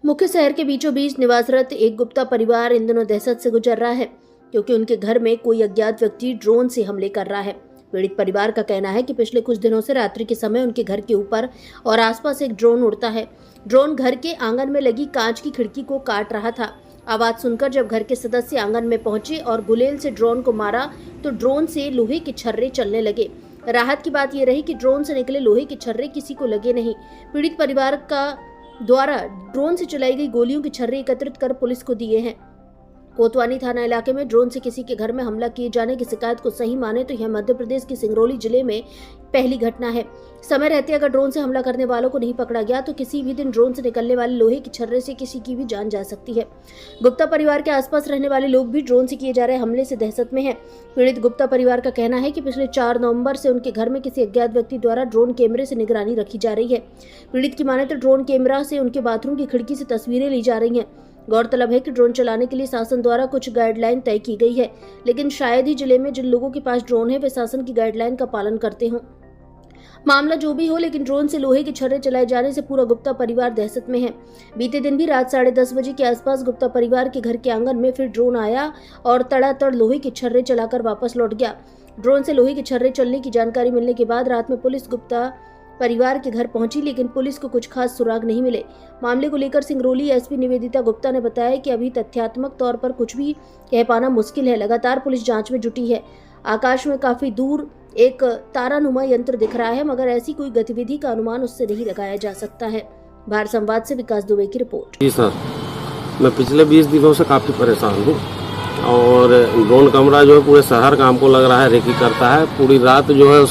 मुख्य शहर के बीचों बीच निवासरत एक गुप्ता परिवार इन दिनों दहशत से गुजर रहा है, क्योंकि उनके घर में कोई अज्ञात व्यक्ति ड्रोन से हमले कर रहा है। पीड़ित परिवार का कहना है कि पिछले कुछ दिनों से रात्रि के समय उनके घर के ऊपर और आसपास एक ड्रोन उड़ता है। ड्रोन घर के आंगन में लगी कांच की खिड़की को काट रहा था। आवाज सुनकर जब घर के सदस्य आंगन में पहुंचे और गुलेल से ड्रोन को मारा तो ड्रोन से लोहे के छर्रे चलने लगे। राहत की बात यह रही कि ड्रोन से निकले लोहे के छर्रे किसी को लगे नहीं। पीड़ित परिवार का द्वारा ड्रोन से चलाई गई गोलियों के छर्रे एकत्रित कर पुलिस को दिए हैं। कोतवाली थाना इलाके में ड्रोन से किसी के घर में हमला किए जाने की शिकायत को सही माने तो यह मध्य प्रदेश के सिंगरौली जिले में पहली घटना है। समय रहते अगर ड्रोन से हमला करने वालों को नहीं पकड़ा गया तो किसी भी दिन ड्रोन से निकलने वाले लोहे के छर्रे से किसी की भी जान जा सकती है। गुप्ता परिवार के आसपास रहने वाले लोग भी ड्रोन से किए जा रहे हमले से दहशत में हैं। पीड़ित गुप्ता परिवार का कहना है कि पिछले 4 नवंबर से उनके घर में किसी अज्ञात व्यक्ति द्वारा ड्रोन कैमरे से निगरानी रखी जा रही है। पीड़ित की माने तो ड्रोन कैमरा से उनके बाथरूम की खिड़की से तस्वीरें ली जा रही हैं। गौरतलब है कि ड्रोन चलाने के लिए शासन द्वारा कुछ गाइडलाइन तय की गई है, लेकिन शायद ही जिले में जिन लोगों के पास ड्रोन है वे शासन की गाइडलाइन का पालन करते हों। मामला जो भी हो, लेकिन ड्रोन से लोहे के छर्रे चलाए जाने से पूरा गुप्ता परिवार दहशत में है। बीते दिन भी रात 10:30 बजे के आसपास गुप्ता परिवार के घर के आंगन में फिर ड्रोन आया और तड़ातड़ लोहे के छर्रे चलाकर वापस लौट गया। ड्रोन से लोहे के छर्रे चलने की जानकारी मिलने के बाद रात में पुलिस गुप्ता परिवार के घर पहुंची, लेकिन पुलिस को कुछ खास सुराग नहीं मिले। मामले को लेकर सिंगरौली एसपी निवेदिता गुप्ता ने बताया कि अभी तथ्यात्मक तौर पर कुछ भी कह पाना मुश्किल है। लगातार पुलिस जांच में जुटी है। आकाश में काफी दूर एक तारानुमा यंत्र दिख रहा है, मगर ऐसी कोई गतिविधि का अनुमान उससे नहीं लगाया जा सकता है। भारत संवाद से विकास दुबे की रिपोर्ट। जी सर, मैं पिछले 20 दिनों से काफी परेशान हूँ और ड्रोन कैमरा जो है पूरे शहर का हमको लग रहा है रेकी करता है। पूरी रात जो है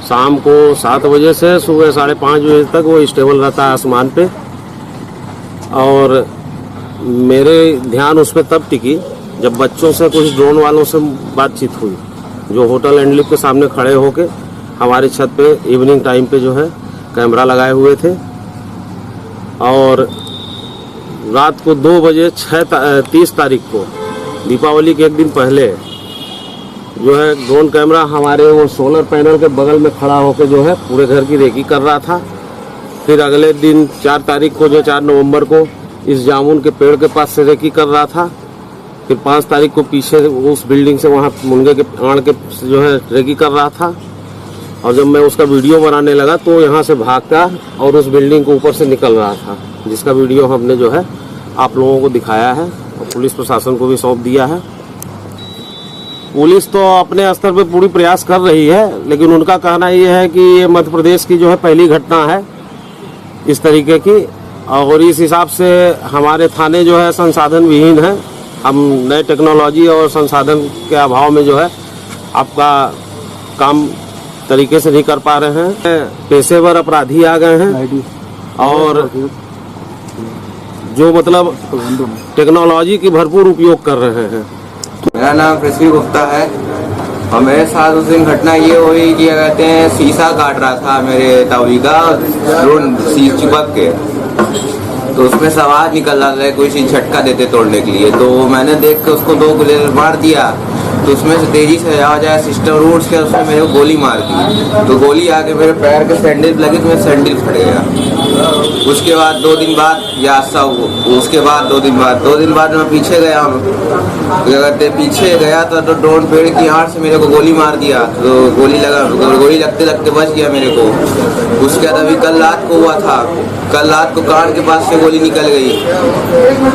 शाम को 7 बजे से सुबह 5:30 बजे तक वो स्टेबल रहता है आसमान पे। और मेरे ध्यान उस पर तब टिकी जब बच्चों से कुछ ड्रोन वालों से बातचीत हुई, जो होटल एंडलिप के सामने खड़े होके हमारी छत पे इवनिंग टाइम पे जो है कैमरा लगाए हुए थे। और रात को 2 बजे 30 तारीख को दीपावली के एक दिन पहले जो है ड्रोन कैमरा हमारे वो सोलर पैनल के बगल में खड़ा होकर जो है पूरे घर की रेकी कर रहा था। फिर अगले दिन 4 तारीख को जो 4 नवंबर को इस जामुन के पेड़ के पास से रेकी कर रहा था। फिर 5 तारीख को पीछे उस बिल्डिंग से वहाँ मुनगे के आड़ के जो है रेकी कर रहा था। और जब मैं उसका वीडियो बनाने लगा तो यहाँ से भागता और उस बिल्डिंग के ऊपर से निकल रहा था, जिसका वीडियो हमने जो है आप लोगों को दिखाया है और पुलिस प्रशासन को भी सौंप दिया है। पुलिस तो अपने स्तर पे पूरी प्रयास कर रही है, लेकिन उनका कहना ये है कि ये मध्य प्रदेश की जो है पहली घटना है इस तरीके की। और इस हिसाब से हमारे थाने जो है संसाधन विहीन है। हम नए टेक्नोलॉजी और संसाधन के अभाव में जो है आपका काम तरीके से नहीं कर पा रहे हैं। पेशेवर अपराधी आ गए हैं और जो मतलब टेक्नोलॉजी की भरपूर उपयोग कर रहे हैं। मेरा नाम पृथ्वी गुप्ता है और मेरे साथ उस दिन घटना ये हुई कि क्या कहते हैं शीशा काट रहा था मेरे तावी का ड्रोन चिपक के, तो उसमें से आवाज निकल रहा था कोई चीज झटका देते तोड़ने के लिए। तो मैंने देख के उसको 2 गुलेल मार दिया, तो उसमें से तेजी से आवाज आया सिस्टम रूट्स के, उसने मेरे को गोली मार दी। तो गोली आके मेरे पैर के सैंडल लगे तो मेरा सैंडल फट गया। उसके बाद 2 दिन बाद या उसके बाद 2 दिन बाद मैं पीछे गया, क्या कहते पीछे गया तो ड्रोन पेड़ की आड़ से मेरे को गोली मार दिया। तो गोली लगते लगते बच गया मेरे को। उसके बाद अभी कल रात को हुआ था, कल रात को कान के पास से गोली निकल गई।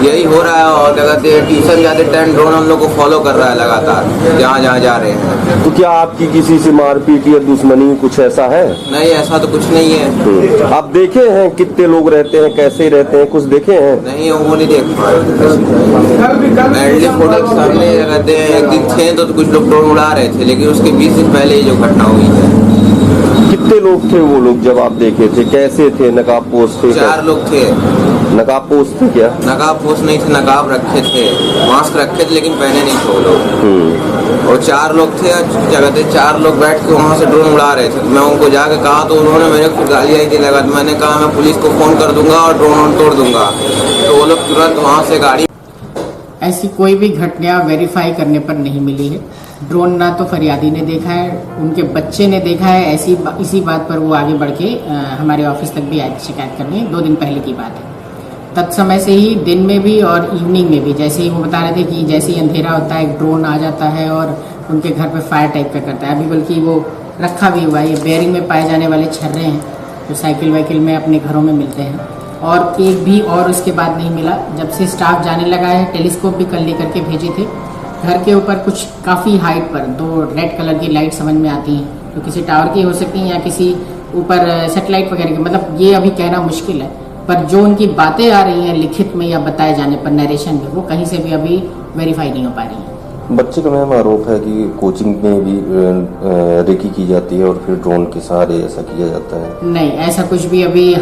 यही हो रहा है। और क्या कहते हैं ट्यूशन जाते टाइम ड्रोन हम लोग को फॉलो कर रहा है लगातार जहाँ जहाँ जा रहे हैं। तो क्या आपकी किसी से मारपीट या दुश्मनी कुछ ऐसा है? नहीं, ऐसा तो कुछ नहीं है। आप देखे हैं कितने लोग रहते हैं, कैसे रहते हैं, कुछ देखे हैं? नहीं, वो नहीं देख पाए। फोटो के सामने रहते हैं, एक दिन थे तो कुछ लोग ड्रोन उड़ा रहे थे, लेकिन उसके 20 दिन पहले ही जो घटना हुई है। कितने लोग थे वो लोग जब आप देखे थे? कैसे थे? नकाब पोष थे? 4 लोग थे। नकाब पोष थे क्या? नकाब पोष नहीं थे, नकाब रखे थे, मास्क रखे थे लेकिन पहने नहीं थे वो लोग। और 4 लोग थे, क्या कहते 4 लोग बैठ के वहाँ से ड्रोन उड़ा रहे थे। मैं उनको जाके कहा तो उन्होंने मेरे को गालियाँ ही लगा। मैंने कहा मैं पुलिस को फोन कर दूंगा और ड्रोन तोड़ दूंगा। तो वो लोग तुरंत वहाँ से गाड़ी। ऐसी कोई भी घटना वेरीफाई करने पर नहीं मिली है। ड्रोन ना तो फरियादी ने देखा है, उनके बच्चे ने देखा है। इसी बात पर वो आगे बढ़ के हमारे ऑफिस तक भी आए शिकायत करने। 2 दिन पहले की बात है। तत्समय से ही दिन में भी और इवनिंग में भी, जैसे ही वो बता रहे थे कि जैसे ही अंधेरा होता है एक ड्रोन आ जाता है और उनके घर पे फायर टाइप का करता है। अभी बल्कि वो रखा भी हुआ है, ये बेयरिंग में पाए जाने वाले छर्रे हैं जो साइकिल वाइकिल में अपने घरों में मिलते हैं। और एक भी और उसके बाद नहीं मिला। जब से स्टाफ जाने लगा है, टेलीस्कोप भी कल लेकर के भेजे थे। घर के ऊपर कुछ काफ़ी हाइट पर 2 रेड कलर की लाइट समझ में आती हैं, जो किसी टावर की हो सकती हैं या किसी ऊपर सेटेलाइट वगैरह की, मतलब ये अभी कहना मुश्किल है। पर जो उनकी बातें आ रही हैं लिखित में या बताए जाने पर नरेशन में, वो कहीं से भी अभी वेरीफाई नहीं हो पा रही हैं। बच्चे का मैम आरोप है कि कोचिंग में भी रेकी की जाती है और फिर ड्रोन के सहारे ऐसा किया जाता है। नहीं, ऐसा कुछ भी अभी